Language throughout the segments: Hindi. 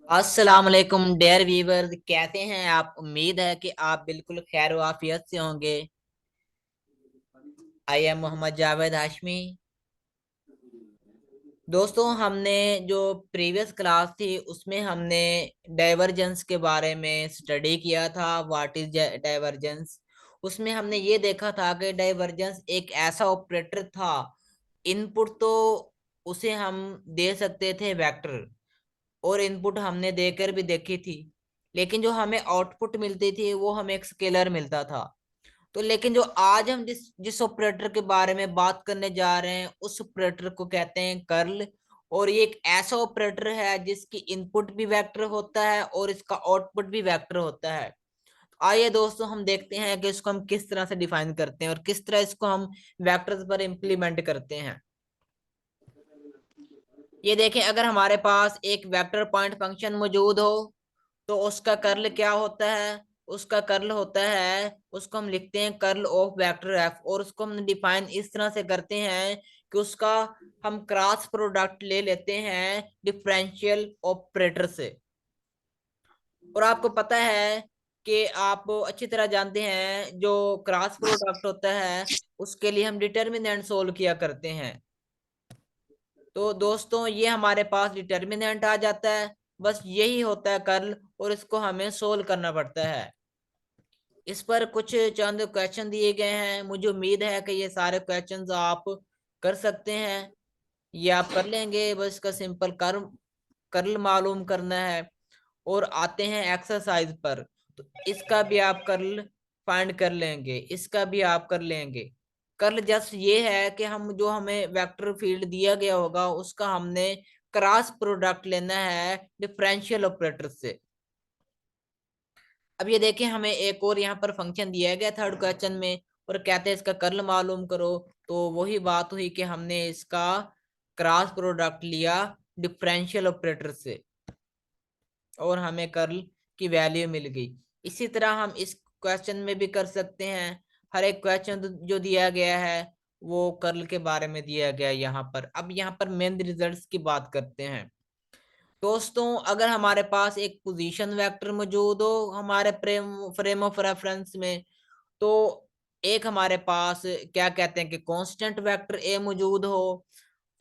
अस्सलाम वालेकुम डेयर व्यूवर्स, कैसे हैं आप? उम्मीद है कि आप बिल्कुल खैर वाफियत से होंगे। I am Mohammad Javed Hashmi. दोस्तों, हमने जो प्रीवियस क्लास थी उसमें हमने डाइवर्जेंस के बारे में स्टडी किया था। What is divergence? उसमें हमने ये देखा था कि डाइवर्जेंस एक ऐसा ऑपरेटर था। इनपुट तो उसे हम दे सकते थे वेक्टर, और इनपुट हमने देकर भी देखी थी, लेकिन जो हमें आउटपुट मिलती थी वो हमें एक स्केलर मिलता था। तो लेकिन जो आज हम जिस जिस ऑपरेटर के बारे में बात करने जा रहे हैं उस ऑपरेटर को कहते हैं कर्ल। और ये एक ऐसा ऑपरेटर है जिसकी इनपुट भी वेक्टर होता है और इसका आउटपुट भी वेक्टर होता है। आइए दोस्तों, हम देखते हैं कि इसको हम किस तरह से डिफाइन करते हैं और किस तरह इसको हम वेक्टर्स पर इम्प्लीमेंट करते हैं। ये देखें, अगर हमारे पास एक वेक्टर पॉइंट फंक्शन मौजूद हो तो उसका कर्ल क्या होता है? उसका कर्ल होता है, उसको हम लिखते हैं कर्ल ऑफ वेक्टर एफ, और उसको हम डिफाइन इस तरह से करते हैं कि उसका हम क्रॉस प्रोडक्ट ले लेते हैं डिफरेंशियल ऑपरेटर से। और आपको पता है कि आप अच्छी तरह जानते हैं जो क्रॉस प्रोडक्ट होता है उसके लिए हम डिटर्मिनेंट सोल्व किया करते हैं। तो दोस्तों, ये हमारे पास डिटर्मिनेंट आ जाता है। बस यही होता है कर्ल, और इसको हमें सोल्व करना पड़ता है। इस पर कुछ चंद क्वेश्चन दिए गए हैं। मुझे उम्मीद है कि ये सारे क्वेश्चंस आप कर सकते हैं। ये आप कर लेंगे। बस इसका सिंपल कर्ल कर्ल मालूम करना है। और आते हैं एक्सरसाइज पर, तो इसका भी आप कर्ल फाइंड कर लेंगे, इसका भी आप कर लेंगे। कर्ल जस्ट ये है कि हम जो हमें वेक्टर फील्ड दिया गया होगा उसका हमने क्रॉस प्रोडक्ट लेना है डिफरेंशियल ऑपरेटर से। अब ये देखिए, हमें एक और यहाँ पर फंक्शन दिया गया थर्ड क्वेश्चन में, और कहते हैं इसका कर्ल मालूम करो। तो वही बात हुई कि हमने इसका क्रॉस प्रोडक्ट लिया डिफरेंशियल ऑपरेटर से, और हमें कर्ल की वैल्यू मिल गई। इसी तरह हम इस क्वेश्चन में भी कर सकते हैं। हर एक क्वेश्चन जो दिया गया है वो कर्ल के बारे में दिया गया है यहाँ पर। अब यहाँ पर मेन रिजल्ट्स की बात करते हैं। दोस्तों, अगर हमारे पास एक पोजीशन वेक्टर मौजूद हो हमारे फ्रेम फ्रेम ऑफ रेफरेंस में, तो एक हमारे पास क्या कहते हैं कि कांस्टेंट वेक्टर ए मौजूद हो,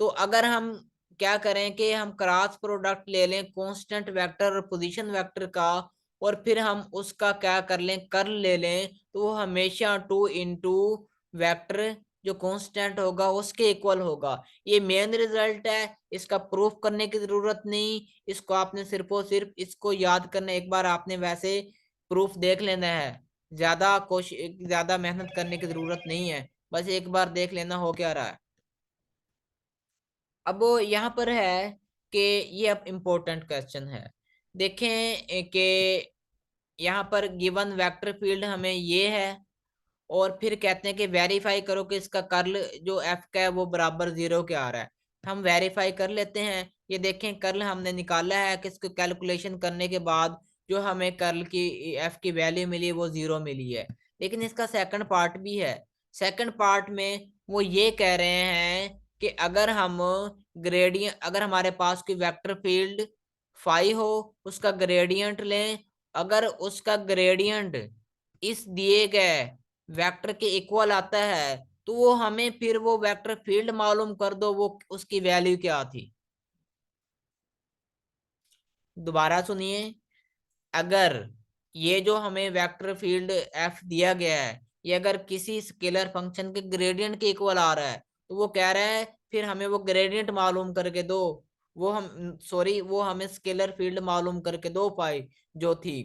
तो अगर हम क्या करें कि हम क्रॉस प्रोडक्ट ले लें कांस्टेंट वेक्टर और पोजीशन वेक्टर का, और फिर हम उसका क्या कर लें, कर्ल ले लें, तो वो हमेशा टू इंटू वेक्टर जो कांस्टेंट होगा उसके इक्वल होगा। ये मेन रिजल्ट है, इसका प्रूफ करने की जरूरत नहीं। इसको आपने सिर्फ और सिर्फ इसको याद करना, एक बार आपने वैसे प्रूफ देख लेना है। ज्यादा कोशिश ज्यादा मेहनत करने की जरूरत नहीं है, बस एक बार देख लेना हो क्या रहा है। अब वो यहाँ पर है कि ये अब इम्पोर्टेंट क्वेश्चन है। देखें कि यहाँ पर गिवन वेक्टर फील्ड हमें ये है, और फिर कहते हैं कि वेरीफाई करो कि इसका कर्ल जो एफ का है वो बराबर जीरो के आ रहा है। हम वेरीफाई कर लेते हैं। ये देखें, कर्ल हमने निकाला है कि इसको कैलकुलेशन करने के बाद जो हमें कर्ल की एफ की वैल्यू मिली वो जीरो मिली है। लेकिन इसका सेकंड पार्ट भी है। सेकंड पार्ट में वो ये कह रहे हैं कि अगर हमारे पास कोई वेक्टर फील्ड फाई हो, उसका ग्रेडियंट लें। अगर उसका ग्रेडियंट इस दिए गए वेक्टर के इक्वल आता है तो वो हमें फिर वो वेक्टर फील्ड मालूम कर दो वो उसकी वैल्यू क्या थी। दोबारा सुनिए। अगर ये जो हमें वेक्टर फील्ड एफ दिया गया है ये अगर किसी स्केलर फंक्शन के ग्रेडियंट के इक्वल आ रहा है, तो वो कह रहा है फिर हमें वो ग्रेडियंट मालूम करके दो। वो हमें स्केलर फील्ड मालूम करके दो पाई जो थी।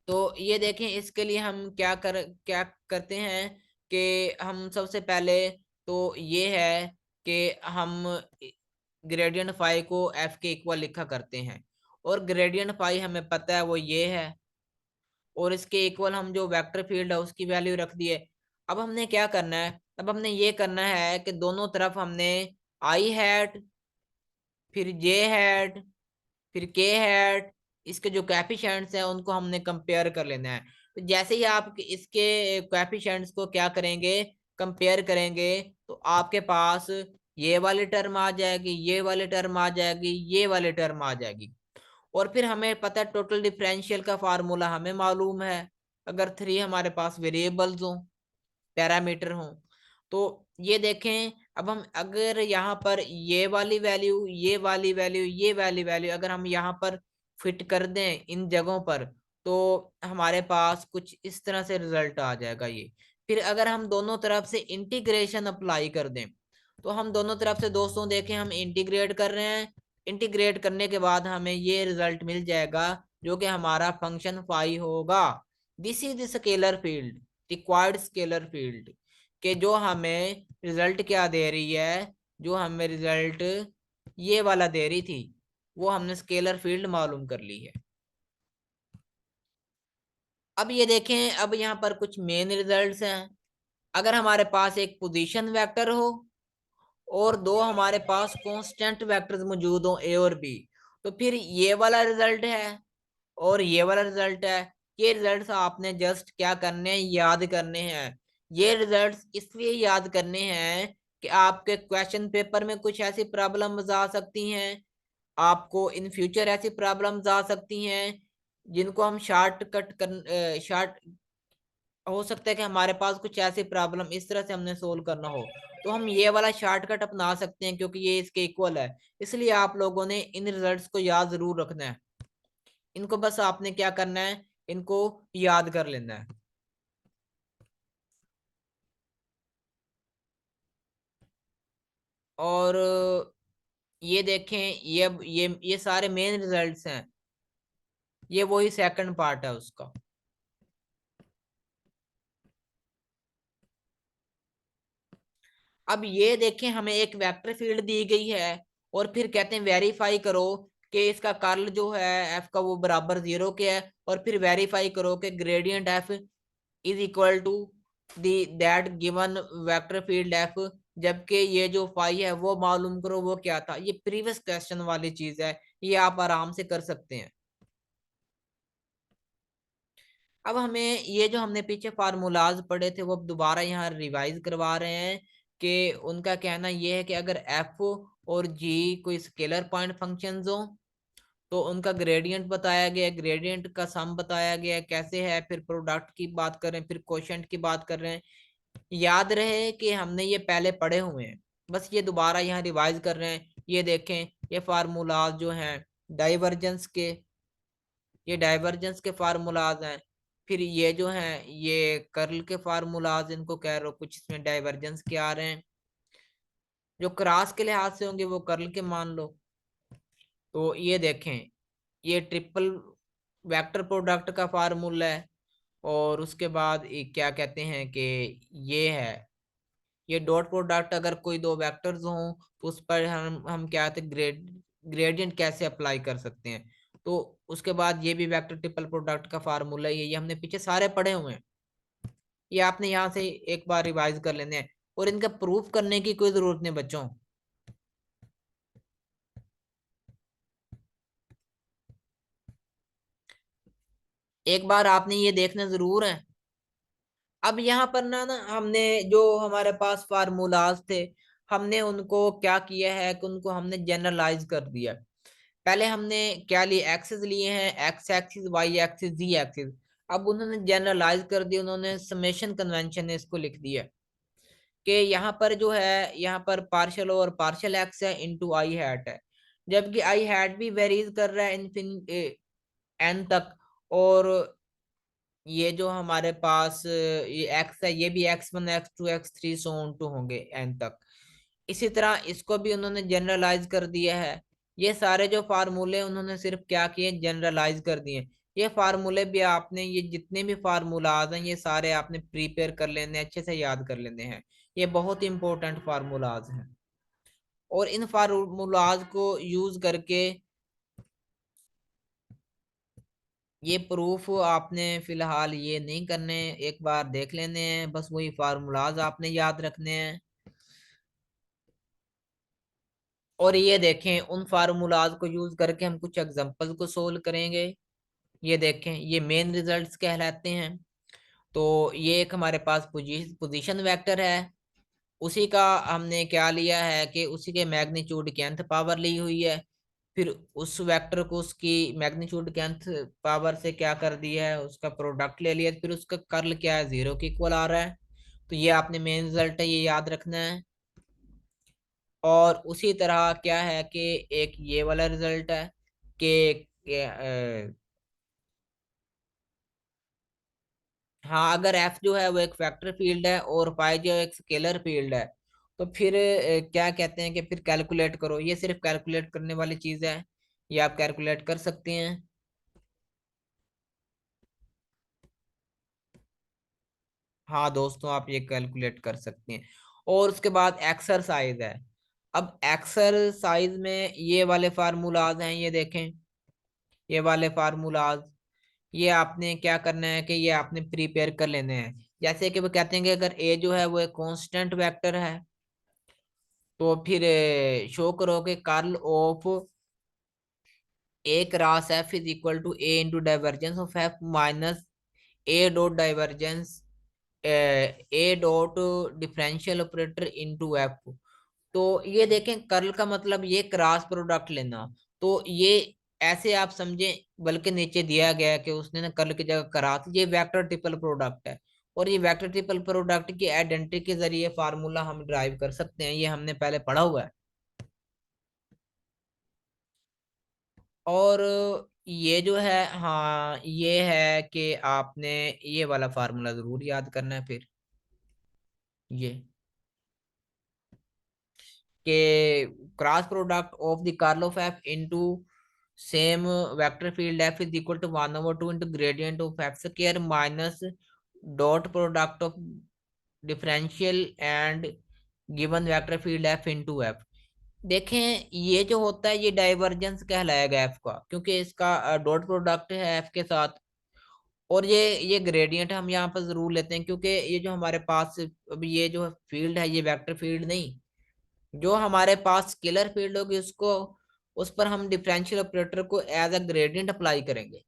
तो ये देखें, इसके लिए हम क्या करते हैं कि हम सबसे पहले तो ये है कि हम ग्रेडियंट फाई को एफ के इक्वल लिखा करते हैं, और ग्रेडियंट फाई हमें पता है वो ये है, और इसके इक्वल हम जो वेक्टर फील्ड है उसकी वैल्यू रख दिए। अब हमने क्या करना है? अब हमने ये करना है कि दोनों तरफ हमने आई हैट, फिर जे हैट, फिर के हैट, इसके जो कोएफिशिएंट्स हैं उनको हमने कंपेयर कर लेना है। तो जैसे ही आप इसके कोएफिशिएंट्स को क्या करेंगे, कंपेयर करेंगे, तो आपके पास ये वाली टर्म आ जाएगी, ये वाली टर्म आ जाएगी, ये वाली टर्म आ जाएगी। और फिर हमें पता है टोटल डिफरेंशियल का फार्मूला हमें मालूम है। अगर थ्री हमारे पास वेरिएबल्स हों, पैरामीटर हों, तो ये देखें, अब हम अगर यहाँ पर ये वाली वैल्यू, ये वाली वैल्यू, ये वाली वैल्यू अगर हम यहाँ पर फिट कर दें इन जगहों पर, तो हमारे पास कुछ इस तरह से रिजल्ट आ जाएगा ये। फिर अगर हम दोनों तरफ से इंटीग्रेशन अप्लाई कर दें, तो हम दोनों तरफ से दोस्तों देखें हम इंटीग्रेट कर रहे हैं, इंटीग्रेट करने के बाद हमें ये रिजल्ट मिल जाएगा जो कि हमारा फंक्शन फाई होगा। This is the scalar field, required scalar field, के जो हमें रिजल्ट क्या दे रही है, जो हमें रिजल्ट ये वाला दे रही थी, वो हमने स्केलर फील्ड मालूम कर ली है। अब ये देखें, अब यहाँ पर कुछ मेन रिजल्ट्स हैं। अगर हमारे पास एक पोजीशन वेक्टर हो और दो हमारे पास कांस्टेंट वेक्टर्स मौजूद हो ए और बी, तो फिर ये वाला रिजल्ट है और ये वाला रिजल्ट है। ये रिजल्ट्स आपने जस्ट क्या करने हैं, याद करने हैं। ये रिजल्ट्स इसलिए याद करने हैं कि आपके क्वेश्चन पेपर में कुछ ऐसी प्रॉब्लम्स आ सकती हैं, आपको इन फ्यूचर ऐसी प्रॉब्लम्स आ सकती हैं जिनको हम शॉर्टकट कर शॉर्ट हो सकता है कि हमारे पास कुछ ऐसी प्रॉब्लम इस तरह से हमने सोल्व करना हो, तो हम ये वाला शॉर्टकट अपना सकते हैं क्योंकि ये इसके इक्वल है। इसलिए आप लोगों ने इन रिजल्ट्स को याद जरूर रखना है। इनको बस आपने क्या करना है, इनको याद कर लेना है। और ये देखें, ये सारे मेन रिजल्ट्स हैं, ये वही सेकंड पार्ट है उसका। अब ये देखें, हमें एक वेक्टर फील्ड दी गई है और फिर कहते हैं वेरीफाई करो कि इसका कर्ल जो है एफ का वो बराबर 0 के है, और फिर वेरीफाई करो कि gradient F is equal to the that given vector field F, जबकि ये जो फाई है वो मालूम करो वो क्या था। ये प्रीवियस क्वेश्चन वाली चीज है, ये आप आराम से कर सकते हैं। अब हमें ये जो हमने पीछे फार्मूलाज पढ़े थे वो अब दोबारा यहाँ रिवाइज करवा रहे हैं कि उनका कहना ये है कि अगर एफ और जी कोई स्केलर पॉइंट फंक्शंस हो तो उनका ग्रेडियंट बताया गया है, ग्रेडियंट का सम बताया गया है कैसे है, फिर प्रोडक्ट की बात कर रहे हैं, फिर कोशेंट की बात कर रहे हैं। याद रहे कि हमने ये पहले पढ़े हुए हैं, बस ये दोबारा यहाँ रिवाइज कर रहे हैं। ये देखें, ये फार्मूलाज जो हैं डाइवर्जेंस के, ये डाइवर्जेंस के फार्मूलाज हैं। फिर ये जो हैं ये कर्ल के फार्मूलाज, इनको कह रहे हो कुछ इसमें डाइवर्जेंस के आ रहे हैं, जो क्रॉस के लिहाज से होंगे वो कर्ल के मान लो। तो ये देखें, ये ट्रिपल वेक्टर प्रोडक्ट का फार्मूला है। और उसके बाद क्या कहते हैं कि ये है, ये डॉट प्रोडक्ट अगर कोई दो वेक्टर्स हों तो उस पर हम क्या कहते हैं ग्रेडियंट कैसे अप्लाई कर सकते हैं। तो उसके बाद ये भी वेक्टर ट्रिपल प्रोडक्ट का फार्मूला है, ये हमने पीछे सारे पढ़े हुए हैं। ये आपने यहाँ से एक बार रिवाइज कर लेने हैं और इनका प्रूफ करने की कोई जरूरत नहीं बच्चों। एक बार आपने ये देखना जरूर है। अब यहाँ पर ना ना हमने जो हमारे पास फार्मूलाज थे, हमने उनको क्या किया है कि उनको हमने जनरलाइज कर दिया। पहले हमने क्या लिए, एक्सिस लिए हैं, एक्स एक्सिस, वाई एक्सिस, जी एक्सिस। अब उन्होंने जनरलाइज कर दिया, उन्होंने समेशन कन्वेंशन ने इसको लिख दिया कि यहाँ पर जो है, यहाँ पर पार्शियल और पार्शियल एक्स है इनटू आई हैट है, जबकि आई हैट भी वेरीज कर रहा है एन तक। और ये जो हमारे पास ये एक्स है, ये भी x1 x2 x3 so on to होंगे एन तक। इसी तरह इसको भी उन्होंने जनरलाइज कर दिया है। ये सारे जो फार्मूले उन्होंने सिर्फ क्या किए, जनरलाइज कर दिए। ये फार्मूले भी आपने, ये जितने भी फार्मूलाज हैं ये सारे आपने प्रिपेयर कर लेने, अच्छे से याद कर लेने हैं। ये बहुत इंपॉर्टेंट फार्मूलाज हैं और इन फार्मूलाज को यूज करके ये प्रूफ आपने फिलहाल ये नहीं करने, एक बार देख लेने हैं, बस वही फार्मूलाज आपने याद रखने हैं। और ये देखें, उन फार्मूलाज को यूज करके हम कुछ एग्जांपल्स को सोल्व करेंगे। ये देखें, ये मेन रिजल्ट्स कहलाते हैं। तो ये एक हमारे पास पोजीशन वेक्टर है उसी का हमने क्या लिया है कि उसी के मैग्नीट्यूड की nth पावर ली हुई है, फिर उस वेक्टर को उसकी मैग्नीट्यूड के nth पावर से क्या कर दिया है, उसका प्रोडक्ट ले लिया, फिर उसका कर्ल क्या है, 0 के इक्वल आ रहा है। तो ये आपने मेन रिजल्ट है, ये याद रखना है। और उसी तरह क्या है कि एक ये वाला रिजल्ट है कि हाँ, अगर एफ जो है वो एक वेक्टर फील्ड है और पाई जो एक स्केलर फील्ड है, तो फिर क्या कहते हैं कि फिर कैलकुलेट करो। ये सिर्फ कैलकुलेट करने वाली चीज है, ये आप कैलकुलेट कर सकते हैं। हाँ दोस्तों, आप ये कैलकुलेट कर सकते हैं। और उसके बाद एक्सरसाइज है। अब एक्सरसाइज में ये वाले फार्मूलाज हैं, ये देखें, ये वाले फार्मूलाज, ये आपने क्या करना है कि ये आपने प्रिपेयर कर लेने हैं। जैसे कि वो कहते हैं कि अगर ए जो है वो एक कांस्टेंट वेक्टर है, तो फिर शो करो कि curl of A cross F is equal to A into divergence of F minus A dot divergence A dot differential operator into F. तो ये देखें, कर्ल का मतलब ये क्रॉस प्रोडक्ट लेना। तो ये ऐसे आप समझें, बल्कि नीचे दिया गया है कि उसने ना कर्ल की जगह क्रॉस, ये वेक्टर ट्रिपल प्रोडक्ट है। और ये वेक्टर ट्रिपल प्रोडक्ट की आइडेंटिटी के जरिए फार्मूला हम ड्राइव कर सकते हैं, ये हमने पहले पढ़ा हुआ है। और ये जो है, हाँ ये है कि आपने ये वाला फार्मूला जरूर याद करना है फिर, ये कि cross product of the curl of F into same vector field F is equal to 1/2 into gradient of F square minus dot product of differential and given vector field F into F. देखें, ये जो होता है ये डाइवर्जेंस कहलाएगा एफ का, क्योंकि इसका डॉट प्रोडक्ट है एफ के साथ। और ये ग्रेडियंट हम यहाँ पर जरूर लेते हैं, क्योंकि ये जो हमारे पास अभी ये जो फील्ड है ये वेक्टर फील्ड नहीं, जो हमारे पास स्केलर फील्ड होगी उसको, उस पर हम डिफरेंशियल ऑपरेटर को एज अ ग्रेडियंट अप्लाई करेंगे।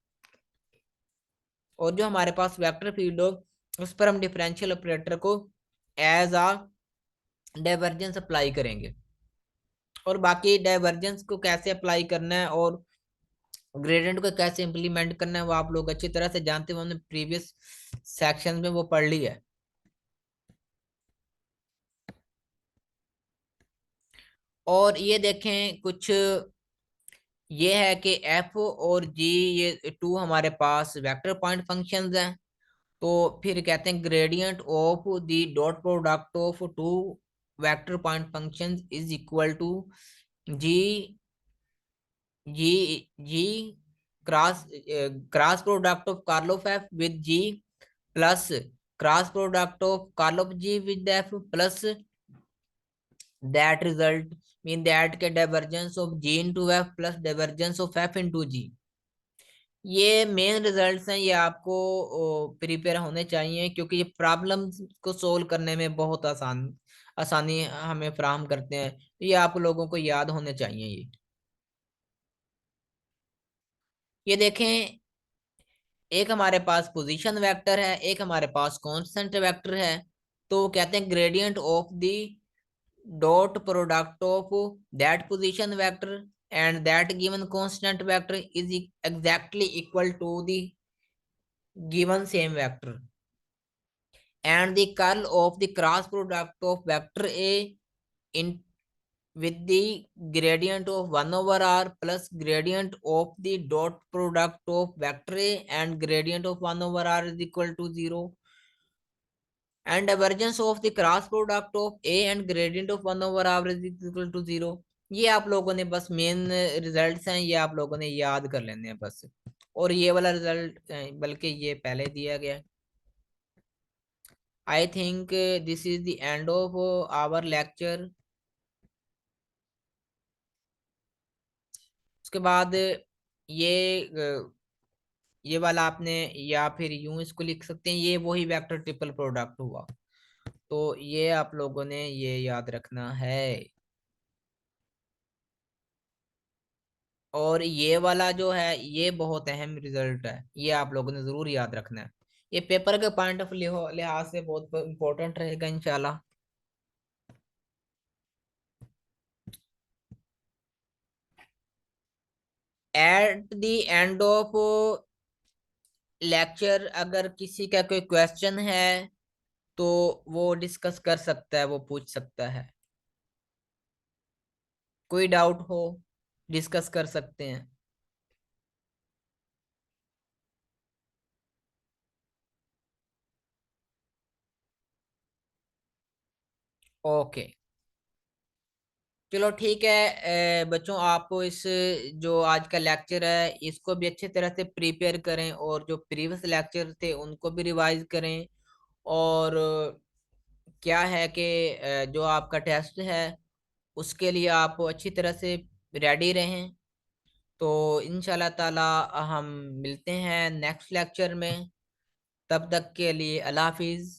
और जो हमारे पास वेक्टर फील्ड हो, उस पर हम डिफरेंशियल ऑपरेटर को एज अ डाइवर्जेंस अप्लाई करेंगे। और बाकी डाइवर्जेंस को कैसे अप्लाई करना है और ग्रेडियंट को कैसे इंप्लीमेंट करना है, वो आप लोग अच्छी तरह से जानते हो, हमने प्रीवियस सेक्शन में वो पढ़ ली है। और ये देखें कुछ, ये है कि एफ और जी, ये टू हमारे पास वेक्टर पॉइंट फंक्शंस हैं। तो फिर कहते हैं gradient of the dot product of two vector point functions is equal to G G G cross cross product of curl of F with G plus cross product of curl of G with F plus that result mean that के divergence of G into F plus divergence of F into G. ये मेन रिजल्ट्स हैं, ये आपको प्रिपेयर होने चाहिए, क्योंकि ये प्रॉब्लम्स को सोल्व करने में बहुत आसानी हमें फराहम करते हैं। तो ये आप लोगों को याद होने चाहिए ये देखें, एक हमारे पास पोजीशन वेक्टर है, एक हमारे पास कांस्टेंट वेक्टर है। तो कहते हैं gradient of the dot product of that position vector and that given constant vector is exactly equal to the given same vector and the curl of the cross product of vector A in with the gradient of 1 over r plus gradient of the dot product of vector A and gradient of 1 over r is equal to 0 and divergence of the cross product of A and gradient of 1 over r is equal to 0। ये आप लोगों ने बस मेन रिजल्ट्स हैं, ये आप लोगों ने याद कर लेने हैं बस। और ये वाला रिजल्ट बल्कि ये पहले दिया गया है। I think this is the end of our lecture। उसके बाद ये वाला आपने, या फिर यूं इसको लिख सकते हैं, ये वही वेक्टर ट्रिपल प्रोडक्ट हुआ। तो ये आप लोगों ने ये याद रखना है। और ये वाला जो है ये बहुत अहम रिजल्ट है, ये आप लोगों ने जरूर याद रखना है। ये पेपर के पॉइंट ऑफ लिहाज से बहुत इंपॉर्टेंट रहेगा इंशाल्लाह। At the end of lecture अगर किसी का कोई क्वेश्चन है तो वो डिस्कस कर सकता है, वो पूछ सकता है। कोई डाउट हो डिस्कस कर सकते हैं। ओके, चलो ठीक है। बच्चों, आप इस जो आज का लेक्चर है इसको भी अच्छी तरह से प्रिपेयर करें, और जो प्रीवियस लेक्चर थे उनको भी रिवाइज करें। और क्या है कि जो आपका टेस्ट है उसके लिए आप अच्छी तरह से रेडी रहें। तो इंशाल्लाह ताला हम मिलते हैं नेक्स्ट लेक्चर में। तब तक के लिए अल्लाह हाफिज।